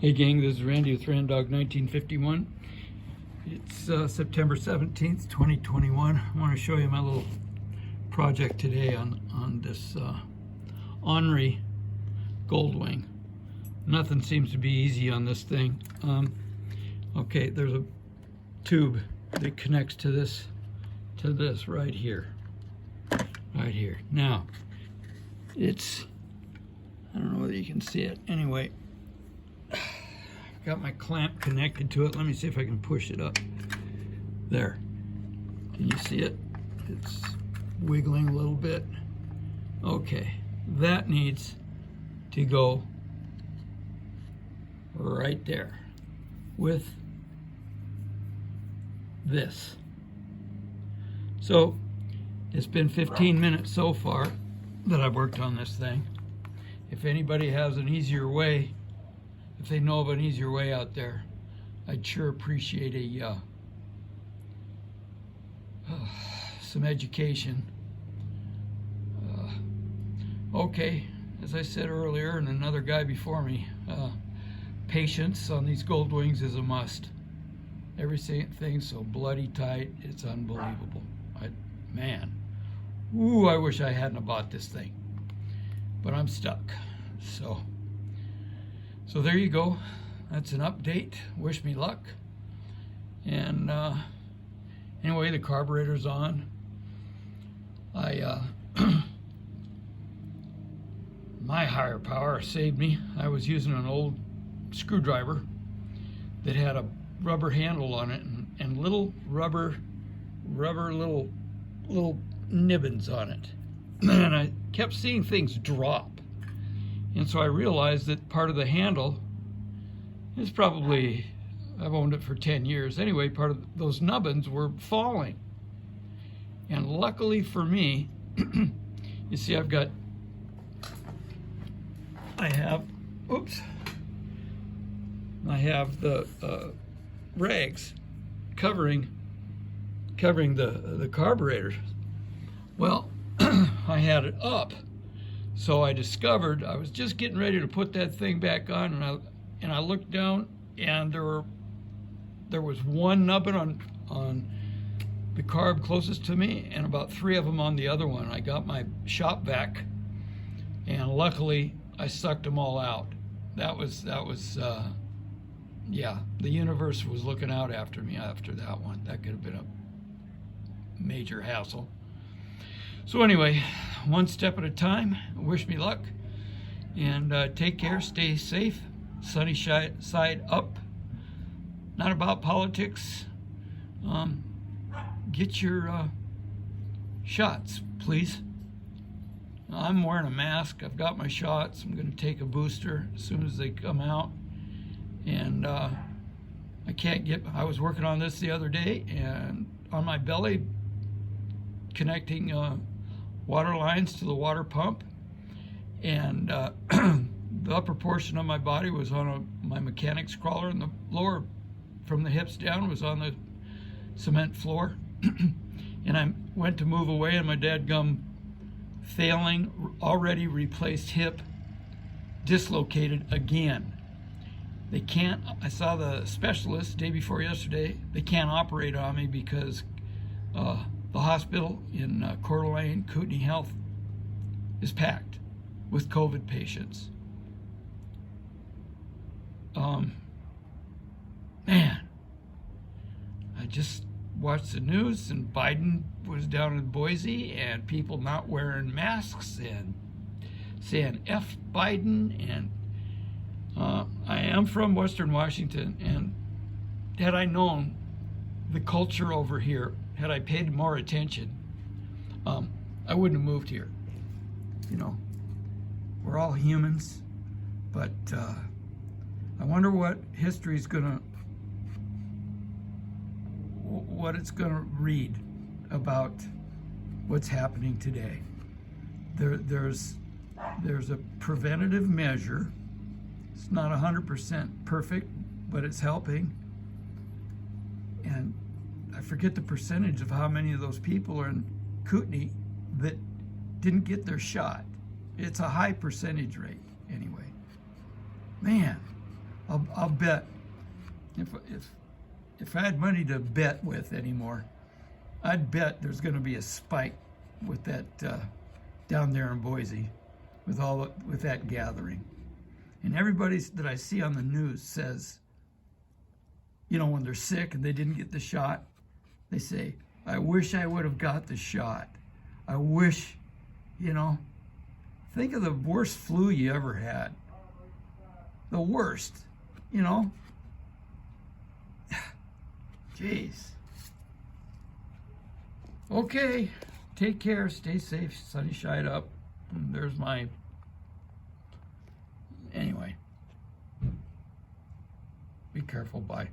Hey gang, this is Randy with Randog 1951. It's September 17th, 2021. I want to show you my little project today on this Ornery Goldwing. Nothing seems to be easy on this thing. Okay, there's a tube that connects to this right here. Right here. Now, it's, I don't know whether you can see it. Anyway, I've got my clamp connected to it. Let me see if I can push it up. There. Can you see it? It's wiggling a little bit. Okay. That needs to go right there with this. So it's been 15 minutes so far that I've worked on this thing. If anybody has an easier way, if they know of an easier way out there, I'd sure appreciate some education. Okay, as I said earlier, and another guy before me, patience on these Goldwings is a must. Everything's so bloody tight, it's unbelievable. Man, ooh, I wish I hadn't bought this thing, but I'm stuck. So there you go. That's an update. Wish me luck. And anyway, the carburetor's on. My higher power saved me. I was using an old screwdriver that had a rubber handle on it and little rubber little nibbins on it. And I kept seeing things drop. And so I realized that part of the handle is probably, I've owned it for 10 years. Anyway, part of those nubbins were falling. And luckily for me, you see I have the rags covering the carburetor. Well, I had it up, so I discovered I was just getting ready to put that thing back on, and I looked down, and there was one nubbin on the carb closest to me, and about 3 of them on the other one. I got my shop vac, and luckily I sucked them all out. That was yeah, the universe was looking out after me after that one. That could have been a major hassle. So anyway, one step at a time. Wish me luck, and take care, stay safe, sunny side up. Not about politics. Get your shots, please. I'm wearing a mask. I've got my shots. I'm going to take a booster as soon as they come out. And I was working on this the other day, and on my belly, connecting water lines to the water pump, and the upper portion of my body was on my mechanic's crawler, and the lower, from the hips down, was on the cement floor. And I went to move away, and my dadgum failing, already replaced hip dislocated again. They can't, I saw the specialist day before yesterday, they can't operate on me because the hospital in Coeur d'Alene, Kootenai Health, is packed with COVID patients. Man, I just watched the news, and Biden was down in Boise, and people not wearing masks and saying F Biden. And I am from Western Washington, and had I known the culture over here, had I paid more attention, I wouldn't have moved here. You know, we're all humans, but I wonder what history's what it's gonna read about what's happening today. There's a preventative measure. It's not 100% perfect, but it's helping. And I forget the percentage of how many of those people are in Kootenai that didn't get their shot. It's a high percentage rate anyway. Man, I'll I'll bet if I had money to bet with anymore, I'd bet there's going to be a spike with that down there in Boise, with that gathering. And everybody that I see on the news says, you know, when they're sick and they didn't get the shot, they say, I wish I would have got the shot. I wish, you know, think of the worst flu you ever had. The worst, you know. Jeez. Okay, take care, stay safe, sunny side up. And there's my, anyway. Be careful, bye.